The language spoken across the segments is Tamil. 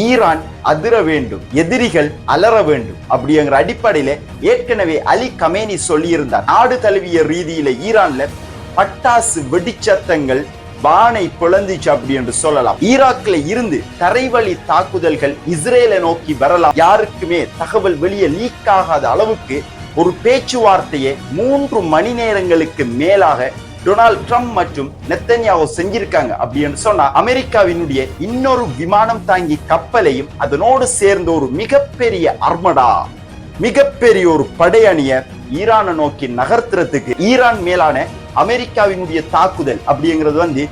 ஈரான் அதிர வேண்டும், எதிரிகள் அலற வேண்டும் அப்படிங்கிற அடிப்படையில ஏற்கனவே அலி கமேனி சொல்லியிருந்தார். நாடு தழுவிய ரீதியில ஈரான்ல பட்டாசு வெடிச்சத்தங்கள் வானை பிளந்துச்சு அப்படி என்று சொல்லலாம். ஈராக்ல இருந்து தரைவழி தாக்குதல்கள் இஸ்ரேலை நோக்கி வரலாம். யாருக்குமே தகவல் வெளியே லீக் ஆகாத அளவுக்கு ஒரு பேச்சுவார்த்தையை 3 மணி நேரங்களுக்கு மேலாக டொனால்ட் ட்ரம்ப் மற்றும் நெத்தன்யாஹூ செஞ்சிருக்காங்க அப்படின்னு சொன்னா, அமெரிக்காவினுடைய இன்னொரு விமானம் தாங்கி கப்பலையும் அதனோடு சேர்ந்த ஒரு மிகப்பெரிய அர்மடா, மிகப்பெரிய ஒரு படையணியை ஈரானை நோக்கி நகர்த்துறதுக்கு ஈரான் மேலான அமெரிக்காவினுடைய தாக்குதல் அப்படிங்கிறது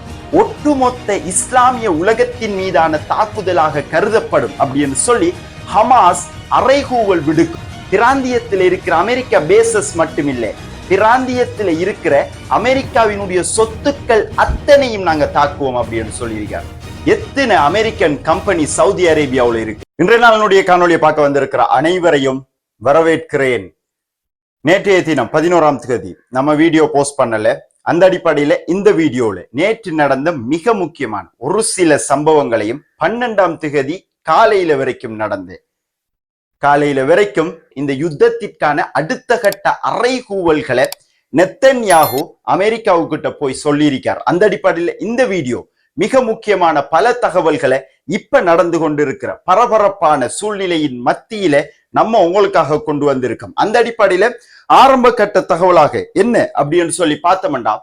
ஒட்டுமொத்த இஸ்லாமிய உலகத்தின் மீதான தாக்குதலாக கருதப்படும் அப்படின்னு சொல்லி ஹமாஸ் அறைகூவல் விடுக்கும். பிராந்தியத்தில் இருக்கிற அமெரிக்கா பேசஸ் மட்டுமில்லை, பிராந்தியத்தில் இருக்கிற அமெரிக்காவினுடைய சொத்துக்கள் அத்தனையும் நாங்க தாக்குவோம் அப்படின்னு சொல்லியிருக்காங்க. எத்தனை அமெரிக்கன் கம்பெனி சவுதி அரேபியாவில் இருக்கு. இன்றைய நாளினுடைய காணொலியை பார்க்க வந்திருக்கிற அனைவரையும் வரவேற்கிறேன். நேற்றைய தினம் 11ஆம் தேதி நம்ம வீடியோ போஸ்ட் பண்ணல. அந்த அடிப்படையில இந்த வீடியோல நேற்று நடந்த மிக முக்கியமான ஒரு சில சம்பவங்களையும் 12ஆம் தேதி காலையில வரைக்கும் இந்த யுத்தத்திற்கான அடுத்த கட்ட அறைகூவல்களை நெத்தன்யாஹூ அமெரிக்காவுக்கிட்ட போய் சொல்லியிருக்கார். அந்த அடிப்படையில இந்த வீடியோ மிக முக்கியமான பல தகவல்களை இப்ப நடந்து கொண்டிருக்கிற பரபரப்பான சூழ்நிலையின் மத்தியில நம்ம உங்களுக்காக கொண்டு வந்திருக்கோம். அந்த அடிப்படையில ஆரம்ப கட்ட தகவலாக என்ன அப்படின்னு சொல்லி பார்த்தோம்னா,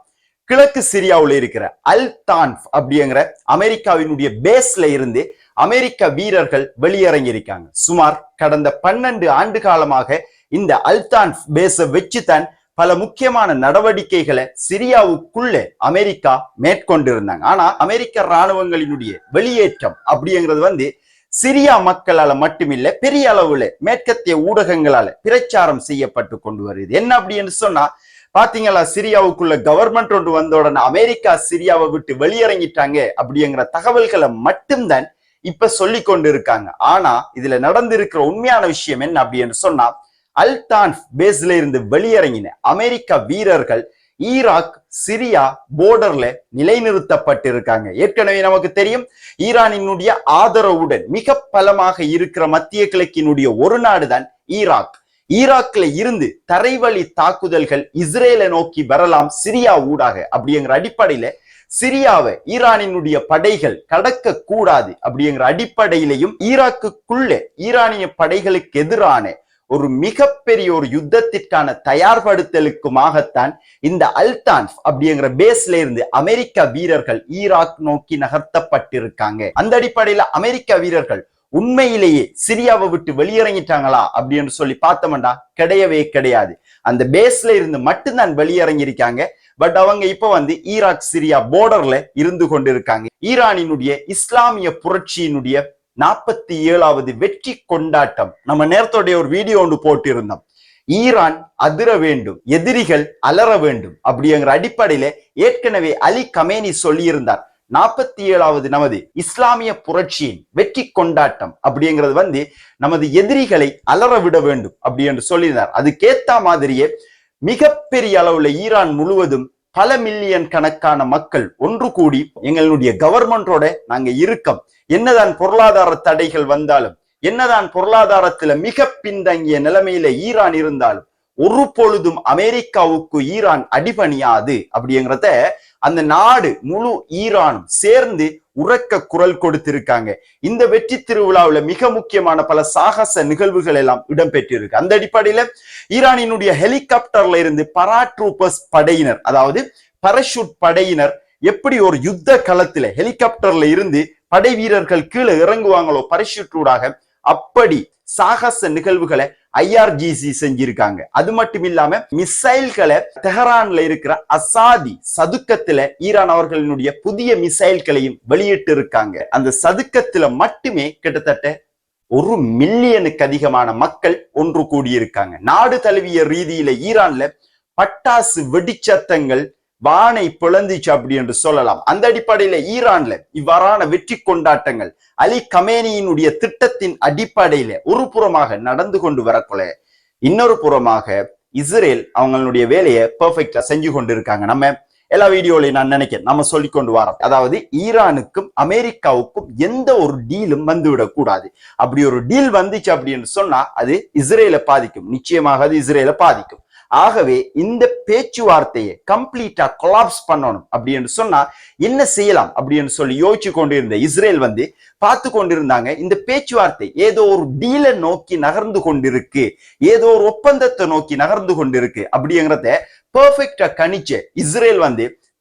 கிழக்கு சிரியாவில் இருக்கிற அல் தான்ஃப் அப்படிங்கிற அமெரிக்காவினுடைய பேஸ்ல இருந்து அமெரிக்க வீரர்கள் வெளியிறங்கியிருக்காங்க. சுமார் கடந்த 12 ஆண்டு காலமாக இந்த அல் தான்ஃப் பேஸை வச்சுதான் பல முக்கியமான நடவடிக்கைகளை சிரியாவுக்குள்ளே அமெரிக்கா மேற்கொண்டிருந்தாங்க. ஆனா அமெரிக்க இராணுவங்களினுடைய வெளியேற்றம் அப்படிங்கிறது சிரியா மக்களால மட்டுமில்லை, பெரிய அளவுல மேற்கத்திய ஊடகங்களால பிரச்சாரம் செய்யப்பட்டு கொண்டு வருது. என்ன அப்படின்னு சொன்னா, பாத்தீங்களா, சிரியாவுக்குள்ள கவர்மெண்ட் ஒன்று வந்த உடனே அமெரிக்கா சிரியாவை விட்டு வெளியிறங்கிட்டாங்க அப்படிங்கிற தகவல்களை மட்டும்தான் இப்ப சொல்லி கொண்டு இருக்காங்க. ஆனா இதுல நடந்திருக்கிற உண்மையான விஷயம் என்ன அப்படின்னு சொன்னா, அல் தான்ஃப் பேஸ்ல இருந்து வெளியிறங்கின அமெரிக்க வீரர்கள் ஈராக் சிரியா போர்டர்ல நிலைநிறுத்தப்பட்டிருக்காங்க. ஏற்கனவே நமக்கு தெரியும், ஈரானினுடைய ஆதரவுடன் மிக பலமாக இருக்கிற மத்திய கிழக்கினுடைய ஒரு நாடுதான் ஈராக். ஈராக்ல இருந்து தரைவழி தாக்குதல்கள் இஸ்ரேலை நோக்கி வரலாம் சிரியா ஊடாக அப்படிங்கிற அடிப்படையில சிரியாவை ஈரானினுடைய படைகள் கடக்க கூடாது அப்படிங்கிற அடிப்படையிலையும் ஈராக்குக்குள்ளே ஈரானிய படைகளுக்கு எதிரான ஒரு மிகப்பெரிய ஒரு யுத்தத்திற்கான தயார்படுத்தலுக்குமாகத்தான் இந்த அல் தான்ஃப் அப்படிங்கிற பேஸ்ல இருந்து அமெரிக்க வீரர்கள் ஈராக் நோக்கி நகர்த்தப்பட்டிருக்காங்க. அந்த அடிப்படையில அமெரிக்க வீரர்கள் உண்மையிலேயே சிரியாவை விட்டு வெளியிறங்கிட்டாங்களா அப்படின்னு சொல்லி பார்த்தோம்னா கிடையவே கிடையாது. அந்த பேஸ்ல இருந்து மட்டும்தான் வெளியிறங்கியிருக்காங்க. பட் அவங்க இப்ப ஈராக் சிரியா போர்டர்ல இருந்து கொண்டிருக்காங்க. ஈரானினுடைய இஸ்லாமிய புரட்சியினுடைய 47வது வெற்றி கொண்டாட்டம் நம்ம நேரத்தோடைய ஒரு வீடியோ ஒன்று போட்டிருந்தோம். ஈரான் அதிர வேண்டும், எதிரிகள் அலற வேண்டும் அப்படிங்கிற அடிப்படையில ஏற்கனவே அலி கமேனி சொல்லியிருந்தார். 47வது நமது இஸ்லாமிய புரட்சியின் வெற்றி கொண்டாட்டம் அப்படிங்கிறது நமது எதிரிகளை அலற விட வேண்டும் அப்படி என்று சொல்லியிருந்தார். அதுக்கேத்த மாதிரியே மிகப்பெரிய அளவுல ஈரான் முழுவதும் பல மில்லியன் கணக்கான மக்கள் ஒன்று கூடி எங்களுடைய கவர்மெண்டோட நாங்க இருக்கோம், என்னதான் பொருளாதார தடைகள் வந்தாலும், என்னதான் பொருளாதாரத்துல மிக பின்தங்கிய நிலைமையில ஈரான் இருந்தாலும் ஒரு பொழுதும் அமெரிக்காவுக்கு ஈரான் அடிபணியாது அப்படிங்கிறத அந்த நாடு முழு ஈரானும் சேர்ந்து உரக்க குரல் கொடுத்திருக்காங்க. இந்த வெற்றி திருவிழாவில் மிக முக்கியமான பல சாகச நிகழ்வுகள் எல்லாம் இடம்பெற்றிருக்கு. அந்த அடிப்படையில ஈரானினுடைய ஹெலிகாப்டர்ல இருந்து பராட்ரூப்பர்ஸ் படையினர், அதாவது பரஷூட் படையினர் எப்படி ஒரு யுத்த களத்துல ஹெலிகாப்டர்ல இருந்து படை வீரர்கள் கீழே இறங்குவாங்களோ பரஷூட்டூடாக, அப்படி சாகச நிகழ்வுகளை IRGC செஞ்சிருக்காங்க. அது மட்டும் இல்லாம மிசைல்களை தெஹரான்ல இருக்கிற அசாதி சதுக்கத்துல ஈரான் அவர்களினுடைய புதிய மிசைல்களையும் வெளியிட்டு இருக்காங்க. அந்த சதுக்கத்துல மட்டுமே கிட்டத்தட்ட 1 மில்லியனுக்கு அதிகமான மக்கள் ஒன்று கூடியிருக்காங்க. நாடு தழுவிய ரீதியில ஈரான்ல பட்டாசு வெடிச்சத்தங்கள் வானை பிளந்துச்சு அப்படி என்று சொல்லலாம். அந்த அடிப்படையில ஈரான்ல இவ்வாறான வெற்றி கொண்டாட்டங்கள் அலி கமேனியினுடைய திட்டத்தின் அடிப்படையில ஒரு புறமாக நடந்து கொண்டு வரக்குள்ள, இன்னொரு புறமாக இஸ்ரேல் அவங்களுடைய வேலையை பெர்ஃபெக்டா செஞ்சு கொண்டு இருக்காங்க. நம்ம எல்லா வீடியோலையும் நான் நினைக்கிறேன் நம்ம சொல்லி கொண்டு வரோம். அதாவது ஈரானுக்கும் அமெரிக்காவுக்கும் எந்த ஒரு டீலும் வந்துவிடக் கூடாது. அப்படி ஒரு டீல் வந்துச்சு அப்படின்னு சொன்னா அது இஸ்ரேலை பாதிக்கும், நிச்சயமாக அது இஸ்ரேலை பாதிக்கும். ஆகவே இந்த பேச்சுவார்த்தையை கம்ப்ளீட்டா கொலாப்ஸ் பண்ணணும் அப்படின்னு சொன்னா என்ன செய்யலாம் அப்படின்னு சொல்லி யோசிச்சு கொண்டிருந்த இஸ்ரேல் பார்த்து கொண்டிருந்தாங்க. இந்த பேச்சுவார்த்தை ஏதோ ஒரு டீலை நோக்கி நகர்ந்து கொண்டிருக்கு, ஏதோ ஒரு ஒப்பந்தத்தை நோக்கி நகர்ந்து கொண்டிருக்கு அப்படிங்கிறத பெர்ஃபெக்டா கணிச்ச இஸ்ரேல்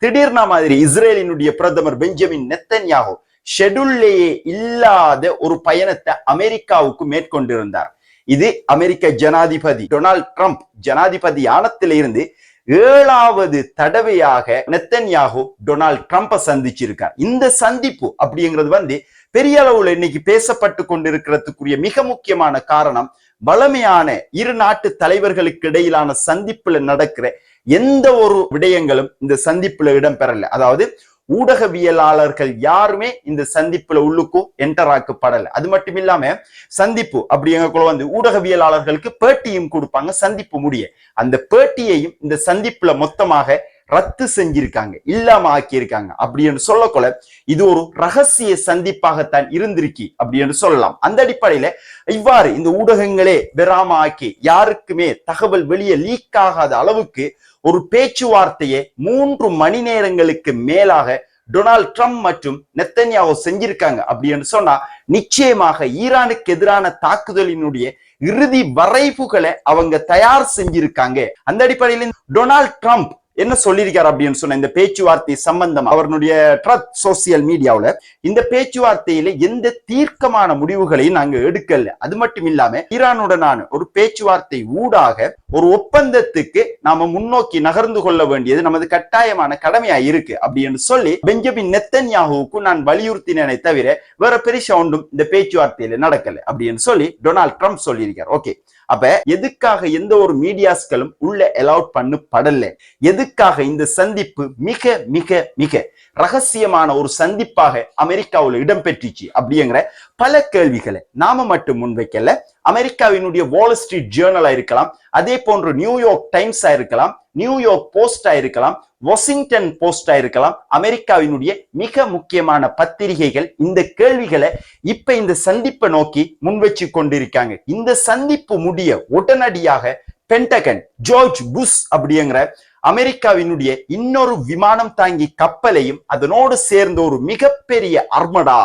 திடீர்னா மாதிரி இஸ்ரேலினுடைய பிரதமர் பெஞ்சமின் நெத்தன்யாஹூ ஷெட்யூல்லேயே இல்லாத ஒரு பயணத்தை அமெரிக்காவுக்கு மேற்கொண்டிருந்தார். இது அமெரிக்க ஜனாதிபதி டொனால்ட் ட்ரம்ப் ஜனாதிபதி ஆனத்திலிருந்து 7வது தடவையாக நெத்தன்யாஹூ டொனால்ட் ட்ரம்பை சந்திச்சிருக்கார். இந்த சந்திப்பு அப்படிங்கிறது பெரிய அளவுல இன்னைக்கு பேசப்பட்டு கொண்டிருக்கிறதுக்குரிய மிக முக்கியமான காரணம், வலிமையான இரு நாட்டு தலைவர்களுக்கு இடையிலான சந்திப்புல நடக்கிற எந்த ஒரு விடயங்களும் இந்த சந்திப்புல இடம்பெறல. அதாவது ஊடகவியலாளர்கள் யாருமே இந்த சந்திப்புல உள்ளுக்கும் என்டர் ஆக்கப்படல. அது மட்டும் இல்லாம சந்திப்பு அப்படிங்கக்குள்ள ஊடகவியலாளர்களுக்கு பேட்டியும் கொடுப்பாங்க சந்திப்பு முடிய. அந்த பேட்டியையும் இந்த சந்திப்புல மொத்தமாக ரத்து செஞ்சிருக்காங்க, இல்லாம ஆக்கியிருக்காங்க. அப்படின்னு சொல்லக்கொள்ள இது ஒரு ரகசிய சந்திப்பாகத்தான் இருந்திருக்கு அப்படின்னு சொல்லலாம். அந்த அடிப்படையில இவ்வாறு இந்த ஊடகங்களே வெறாம ஆக்கி யாருக்குமே தகவல் வெளியே லீக் ஆகாத அளவுக்கு ஒரு பேச்சுவார்த்தையை 3 மணி நேரங்களுக்கு மேலாக டொனால்ட் ட்ரம்ப் மற்றும் நெத்தன்யாஹூ செஞ்சிருக்காங்க அப்படின்னு சொன்னா நிச்சயமாக ஈரானுக்கு எதிரான தாக்குதலினுடைய இறுதி வரைவுகளை அவங்க தயார் செஞ்சிருக்காங்க. அந்த அடிப்படையில் டொனால்ட் ட்ரம்ப் என்ன சொல்லியிருக்காரு அப்படின்னு சொன்ன இந்த பேச்சுவார்த்தை சம்பந்தம் அவருடைய ட்ரத் சோசியல் மீடியாவுல இந்த பேச்சுவார்த்தையில எந்த தீர்க்கமான முடிவுகளையும் நாங்க எடுக்கல. அது மட்டும் இல்லாம ஈரானுடனான ஒரு பேச்சுவார்த்தை ஊடாக ஒரு ஒப்பந்தத்துக்கு நாம முன்னோக்கி நகர்ந்து கொள்ள வேண்டியது நமது கட்டாயமான கடமையா இருக்கு அப்படின்னு சொல்லி பெஞ்சமின் நெத்தன்யாஹூவுக்கு நான் வலியுறுத்தினேனே தவிர வேற பெரிய ஒன்றும் இந்த பேச்சுவார்த்தையில நடக்கல அப்படின்னு சொல்லி டொனால்ட் ட்ரம்ப் சொல்லியிருக்கார். ஓகே, அப்ப எதுக்காக எந்த ஒரு மீடியாஸ்களும் உள்ள அலௌட் பண்ணப்படல? எதுக்காக இந்த சந்திப்பு மிக மிக மிக ரகசியமான ஒரு சந்திப்பாக அமெரிக்காவில் இடம்பெற்றுச்சு அப்படிங்கிற பல கேள்விகளை நாம மட்டும் முன்வைக்கல. அமெரிக்காவினுடைய வால் ஸ்ட்ரீட் ஜேர்னலா இருக்கலாம், அதே போன்று நியூயார்க் டைம்ஸா இருக்கலாம், நியூயார்க் போஸ்டா இருக்கலாம், வாஷிங்டன் போஸ்டா இருக்கலாம், அமெரிக்காவினுடைய மிக முக்கியமான பத்திரிகைகள் இந்த கேள்விகளை இப்ப இந்த சந்திப்பை நோக்கி முன்வச்சு கொண்டிருக்காங்க. இந்த சந்திப்பு முடிய உடனடியாக பென்டகன் ஜார்ஜ் புஷ் அப்படிங்கிற அமெரிக்காவினுடைய இன்னொரு விமானம் தாங்கி கப்பலையும் அதனோடு சேர்ந்த ஒரு மிகப்பெரிய அர்மடா,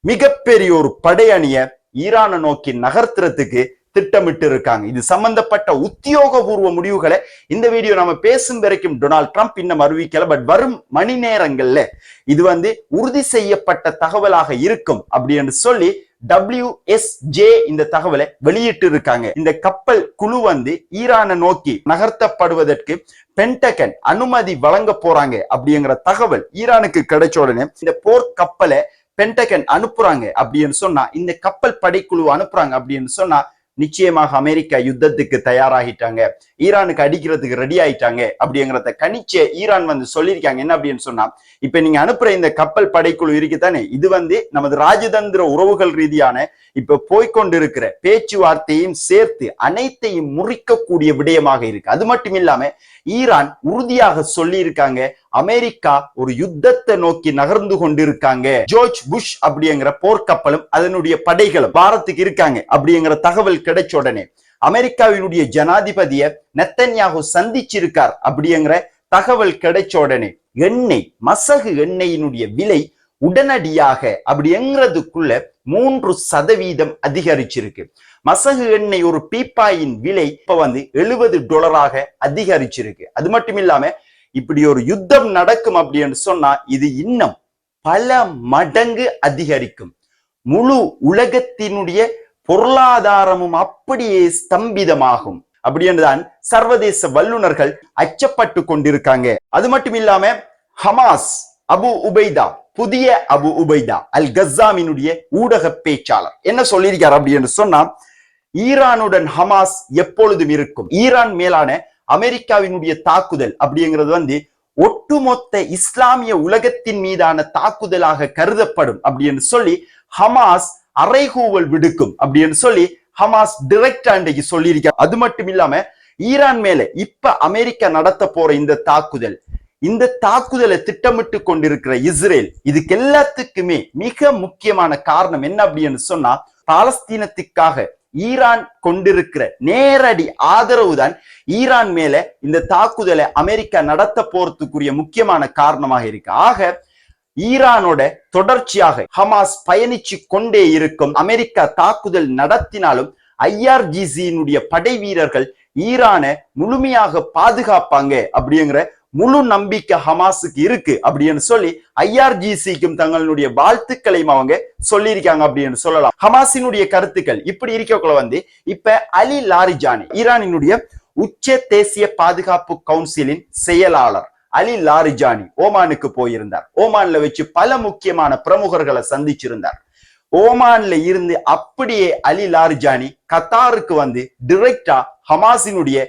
மிகப்பெரிய ஒரு படையணிய ஈரானை நோக்கி நகர்த்துறதுக்கு திட்டமிட்டு இருக்காங்க. இது சம்பந்தப்பட்ட உத்தியோகபூர்வ முடிவுகளை இந்த வீடியோ நம்ம பேசும் வரைக்கும் டொனால்ட் ட்ரம்ப் இன்னும் அறிவிக்கல. பட் வரும் மணி நேரங்கள்ல இது உறுதி செய்யப்பட்ட தகவலாக இருக்கும் அப்படின்னு சொல்லி WSJ இந்த தகவலை வெளியிட்டு இருக்காங்க. இந்த கப்பல் குழு ஈரானை நோக்கி நகர்த்தப்படுவதற்கு பென்டகன் அனுமதி வழங்க போறாங்க அப்படிங்கிற தகவல் ஈரானுக்கு கிடைச்ச உடனே இந்த போர் கப்பலை பென்டகன் அனுப்புறாங்க அப்படின்னு சொன்னா, இந்த கப்பல் படைக்குழு அனுப்புறாங்க அப்படின்னு சொன்னா நிச்சயமாக அமெரிக்கா யுத்தத்துக்கு தயாராகிட்டாங்க, ஈரானுக்கு அடிக்கிறதுக்கு ரெடி ஆயிட்டாங்க அப்படிங்கிறத கணிச்ச ஈரான் சொல்லியிருக்காங்க. என்ன அப்படின்னு சொன்னா, இப்ப நீங்க அனுப்புற இந்த கப்பல் படைக்குழு இருக்குதானே, இது நமது ராஜதந்திர உறவுகள் ரீதியான இப்ப போய்கொண்டிருக்கிற பேச்சுவார்த்தையும் சேர்த்து அனைத்தையும் முறிக்கக்கூடிய விடயமாக இருக்கு. அது மட்டும் இல்லாம ஈரான் உறுதியாக சொல்லி இருக்காங்க, அமெரிக்கா ஒரு யுத்தத்தை நோக்கி நகர்ந்து கொண்டிருக்காங்க. ஜார்ஜ் புஷ் அப்படிங்கிற போர்க்கப்பலும் அதனுடைய படைகளும் பாரத்துக்கு இருக்காங்க அப்படிங்கிற தகவல் கிடைச்ச உடனே அமெரிக்காவினுடைய ஜனாதிபதியை நெத்தன்யாஹூ சந்திச்சிருக்கார் அப்படிங்கிற தகவல் கிடைச்ச உடனே எண்ணெய், மசகு எண்ணெயினுடைய விலை உடனடியாக அப்படிங்கிறதுக்குள்ள 3% அதிகரிச்சிருக்கு. மசகு எண்ணெய் ஒரு பீப்பாயின் விலை இப்ப $70 அதிகரிச்சிருக்கு. அது மட்டும் இல்லாம இப்படி ஒரு யுத்தம் நடக்கும் அப்படின்னு சொன்னா இது இன்னும் பல மடங்கு அதிகரிக்கும். முழு உலகத்தினுடைய பொருளாதாரமும் அப்படியே ஸ்தம்பிதமாகும் அப்படின்னுதான் சர்வதேச வல்லுநர்கள் அச்சப்பட்டு கொண்டிருக்காங்க. அது மட்டும் இல்லாம ஹமாஸ் அபு உபைதா, புதிய அபு உபைதா அல் கஸ்ஸாமினுடைய ஊடக பேச்சாளர் என்ன சொல்லியிருக்கார் அப்படின்னு சொன்னா, ஈரானுடன் ஹமாஸ் எப்பொழுதும் இருக்கும். ஈரான் மேலான அமெரிக்காவினுடைய தாக்குதல் அப்படிங்கிறது ஒட்டுமொத்த இஸ்லாமிய உலகத்தின் மீதான தாக்குதலாக கருதப்படும் அப்படின்னு சொல்லி ஹமாஸ் அறைகூவல் விடுக்கும் அப்படின்னு சொல்லி ஹமாஸ் டைரக்டா இன்றைக்கு சொல்லியிருக்கார். அது மட்டும் இல்லாம ஈரான் மேல இப்ப அமெரிக்கா நடத்த போற இந்த தாக்குதல் இந்த தாக்குதலை திட்டமிட்டு கொண்டிருக்கிற இஸ்ரேல் இதுக்கு எல்லாத்துக்குமே மிக முக்கியமான காரணம் என்ன அப்படின்னு சொன்னா பாலஸ்தீனத்துக்காக ஈரான் கொண்டிருக்கிற நேரடி ஆதரவு தான் ஈரான் மேல இந்த தாக்குதலை அமெரிக்கா நடத்த போறதுக்குரிய முக்கியமான காரணமாக இருக்கு. ஆக ஈரானோட தொடர்ச்சியாக ஹமாஸ் பயணிச்சு கொண்டே இருக்கும். அமெரிக்கா தாக்குதல் நடத்தினாலும் IRGC படை வீரர்கள் ஈரானை முழுமையாக பாதுகாப்பாங்க அப்படிங்கிற முழு நம்பிக்கை ஹமாஸுக்கு இருக்கு அப்படின்னு சொல்லி IRGCக்கும் தங்களுடைய வாழ்த்துக்களையும் அவங்க சொல்லியிருக்காங்க அப்படின்னு சொல்லலாம். ஹமாஸினுடைய கருத்துக்கள் இப்படி இருக்கக்குள்ள இப்ப அலி லாரிஜானி ஈரானினுடைய உச்ச தேசிய பாதுகாப்பு கவுன்சிலின் செயலாளர் அலி லாரிஜானி ஓமானுக்கு போயிருந்தார். ஓமான்ல வச்சு பல முக்கியமான பிரமுகர்களை சந்திச்சிருந்தார். ஓமான்ல இருந்து அப்படியே அலி லாரிஜானி கத்தாருக்கு டைரக்டா ஹமாஸினுடைய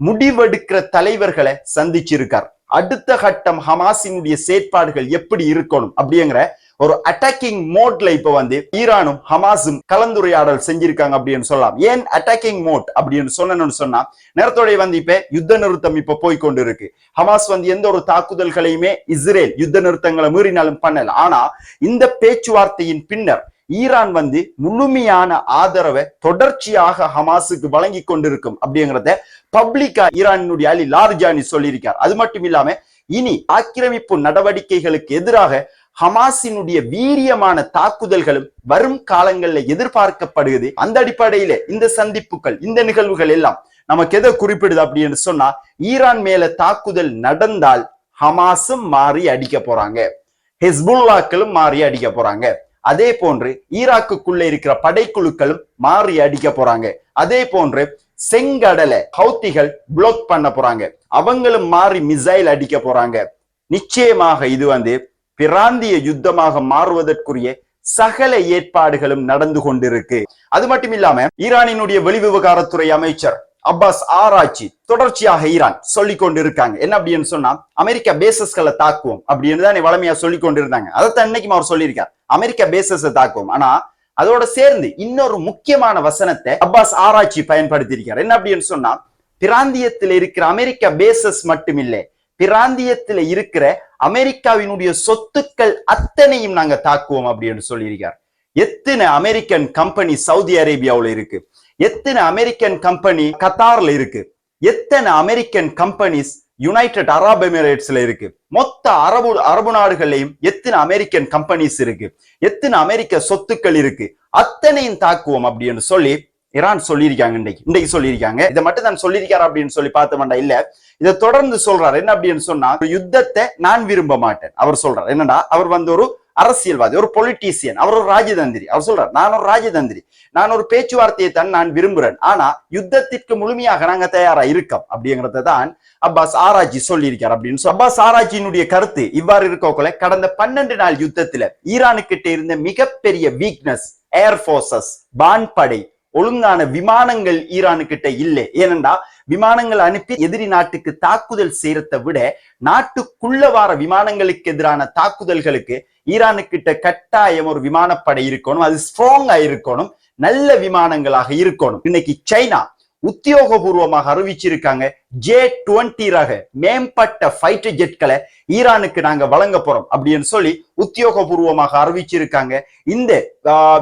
முடிவெடுக்கிற தலைவர்களை சந்திச்சிருக்கார். அடுத்த கட்டம் ஹமாஸினுடைய செயற்பாடுகள் எப்படி இருக்கணும் அப்படிங்கிற ஒரு அட்டாக்கிங் மோட்ல இப்ப ஈரானும் ஹமாஸும் கலந்துரையாடல் செஞ்சிருக்காங்க அப்படின்னு சொல்லலாம். ஏன் அட்டாக்கிங் மோட் அப்படின்னு சொன்னா நேரத்தோட இப்ப யுத்த நிறுத்தம் இப்ப போய்கொண்டு இருக்கு. ஹமாஸ் எந்த ஒரு தாக்குதல்களையுமே இஸ்ரேல் யுத்த நிறுத்தங்களை மீறினாலும் பண்ணல. ஆனா இந்த பேச்சுவார்த்தையின் பின்னர் ஈரான் முழுமையான ஆதரவை தொடர்ச்சியாக ஹமாஸுக்கு வழங்கி கொண்டிருக்கும் அப்படிங்கிறத பப்ளிக்கா ஈரானினுடைய அலி லாரிஜானி சொல்லியிருக்கார். அது மட்டும் இல்லாம இனி ஆக்கிரமிப்பு நடவடிக்கைகளுக்கு எதிராக ஹமாஸினுடைய வீரியமான தாக்குதல்களும் வரும் காலங்களில் எதிர்பார்க்கப்படுகிறது. அந்த அடிப்படையில இந்த சந்திப்புகள் இந்த நிகழ்வுகள் எல்லாம் நமக்கு எதை குறிப்பிடுது அப்படின்னு சொன்னா ஈரான் மேல தாக்குதல் நடந்தால் ஹமாஸும் மாறி அடிக்க போறாங்க, ஹிஸ்புல்லாக்களும் மாறி அடிக்க போறாங்க. அதே போன்று ஈராக்குக்குள்ள இருக்கிற படைக்குழுக்களும் மாறி அடிக்க போறாங்க. அதே போன்று செங்கடலை ஹவுத்திகள் பிளாக் பண்ண போறாங்க, அவங்களும் மாறி மிசைல் அடிக்க போறாங்க. நிச்சயமாக இது பிராந்திய யுத்தமாக மாறுவதற்குரிய சகல ஏற்பாடுகளும் நடந்து கொண்டிருக்கு. அது மட்டும் இல்லாம ஈரானினுடைய வெளிவிவகாரத்துறை அமைச்சர் அப்பாஸ் ஆராய்ச்சி தொடர்ச்சியாக ஈரான் சொல்லி கொண்டிருக்காங்க. என்ன அப்படின்னு சொன்னா அமெரிக்கா பேசஸ்களை தாக்குவோம் அப்படின்னு தான் வளமையா சொல்லி கொண்டிருந்தாங்க. அதைத்தான் இன்னைக்கும் அவர் சொல்லியிருக்கார், அமெரிக்கா பேசஸை தாக்குவோம். ஆனா அதோட சேர்ந்து இன்னொரு முக்கியமான வசனத்தை அப்பாஸ் ஆராய்ச்சி பயன்படுத்தியிருக்கார். என்ன அப்படின்னு சொன்னா பிராந்தியத்தில் இருக்கிற அமெரிக்கா பேசஸ் மட்டும் இல்லை, பிராந்தியத்தில் இருக்கிற அமெரிக்காவினுடைய சொத்துக்கள் அத்தனையும் நாங்க தாக்குவோம் அப்படின்னு சொல்லியிருக்கார். எத்தனை அமெரிக்கன் கம்பெனி சவுதி அரேபியாவில் இருக்கு, எத்தனை அமெரிக்கன் கம்பெனி கத்தார்ல இருக்கு, எத்தனை அமெரிக்கன் கம்பெனிஸ் யுனைடெட் அரப் எமிரேட்ஸ்ல இருக்கு, மொத்த அரபு நாடுகள்லையும் எத்தனை அமெரிக்கன் கம்பெனிஸ் இருக்கு, எத்தனை அமெரிக்க சொத்துக்கள் இருக்கு, அத்தனையும் தாக்குவோம் அப்படின்னு சொல்லி ஈரான் சொல்லியிருக்காங்க. இன்றைக்கு சொல்லியிருக்காங்க. இதை மட்டும் தான் சொல்லியிருக்காரு அப்படின்னு சொல்லி பார்த்த வேண்டாம். இல்ல, இதை தொடர்ந்து சொல்றாரு. என்ன அப்படின்னு சொன்னா யுத்தத்தை நான் விரும்ப மாட்டேன் அவர் சொல்றாரு. என்னடா அவர் ஒரு அரசியல்வாதி, ஒரு பொலிட்டீசியன், அவர் ஒரு ராஜதந்திரி. அவர் சொல்றார், நான் ஒரு ராஜதந்திரி, நான் ஒரு பேச்சுவார்த்தையை தான் நான் விரும்புறேன், ஆனா யுத்தத்திற்கு முழுமையாக நாங்க தயாரா இருக்கோம் அப்படிங்கறத தான் அப்பாஸ் ஆராய்ச்சி சொல்லியிருக்கார் அப்படின்னு அப்பாஸ் ஆராய்ச்சியினுடைய கருத்து இவ்வாறு இருக்கோல கடந்த 12 நாள் யுத்தத்துல ஈரானுக்கிட்ட இருந்த மிகப்பெரிய வீக்னஸ் ஏர் போர்சஸ், வான்படை, ஒழுங்கான விமானங்கள் ஈரானுக்கிட்ட இல்லை. ஏனென்றா விமானங்கள் அனுப்பி எதிரி நாட்டுக்கு தாக்குதல் செய்யறதை விட நாட்டுக்குள்ள வார விமானங்களுக்கு எதிரான தாக்குதல்களுக்கு ஈரானுக்கிட்ட கட்டாயம் ஒரு விமானப்படை இருக்கணும், அது ஸ்ட்ராங்கா இருக்கணும், நல்ல விமானங்களாக இருக்கணும். இன்னைக்கு சைனா உத்தியோகபூர்வமாக அறிவிச்சிருக்காங்க J-20 ரக மேம்பட்ட ஃபைட்டர் ஜெட்களை ஈரானுக்கு நாங்க வழங்க போறோம் அப்படின்னு சொல்லி உத்தியோகபூர்வமாக அறிவிச்சிருக்காங்க. இந்த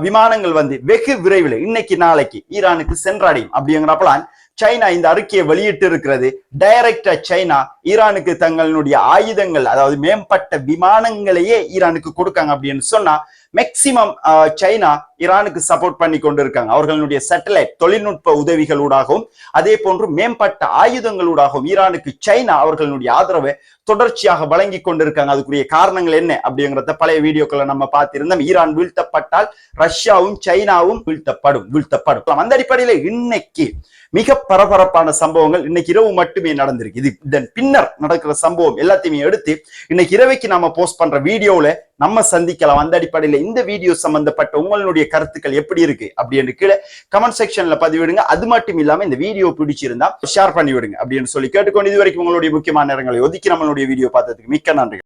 விமானங்கள் வெகு விரைவில் இன்னைக்கு நாளைக்கு ஈரானுக்கு சென்றடையும் அப்படிங்கிற பிளான் சைனா இந்த அறிக்கையை வெளியிட்டு இருக்கிறது. டைரக்டா சைனா ஈரானுக்கு தங்களுடைய ஆயுதங்கள், அதாவது மேம்பட்ட விமானங்களையே ஈரானுக்கு கொடுக்காங்க அப்படின்னு சொன்னா மேக்சிமம் சைனா ஈரானுக்கு சப்போர்ட் பண்ணி கொண்டிருக்காங்க. அவர்களுடைய சேட்டலைட் தொழில்நுட்ப உதவிகளூடாகவும் அதே போன்று மேம்பட்ட ஆயுதங்களூடாகவும் ஈரானுக்கு சைனா அவர்களுடைய ஆதரவை தொடர்ச்சியாக வழங்கி கொண்டிருக்காங்க. அதுக்குரிய காரணங்கள் என்ன அப்படிங்கிறத பழைய வீடியோக்களை நம்ம பார்த்திருந்தோம். ஈரான் வீழ்த்தப்பட்டால் ரஷ்யாவும் சைனாவும் வீழ்த்தப்படும். அந்த அடிப்படையில இன்னைக்கு மிக பரபரப்பான சம்பவங்கள் இன்னைக்கு இரவு மட்டுமே நடந்திருக்கு. இது இதன் பின்னர் நடக்கிற சம்பவம் எல்லாத்தையுமே எடுத்து இன்னைக்கு இரவைக்கு நாம போஸ்ட் பண்ற வீடியோல நம்ம சந்திக்கலாம். அந்த அடிப்படையில இந்த வீடியோ சம்பந்தப்பட்ட உங்களுடைய கருத்துக்கள் எப்படி இருக்கு அப்படின்னு கீழே கமெண்ட் செக்ஷன்ல பதிவிடுங்க. அது மட்டும் இல்லாம இந்த வீடியோ பிடிச்சிருந்தா ஷேர் பண்ணி விடுங்க அப்படின்னு சொல்லி கேட்டுக்கொண்டு இதுவரைக்கும் உங்களுடைய முக்கியமான நேரங்களை ஒதுக்கி நம்மளுடைய வீடியோ பார்த்ததுக்கு மிக்க நன்றி.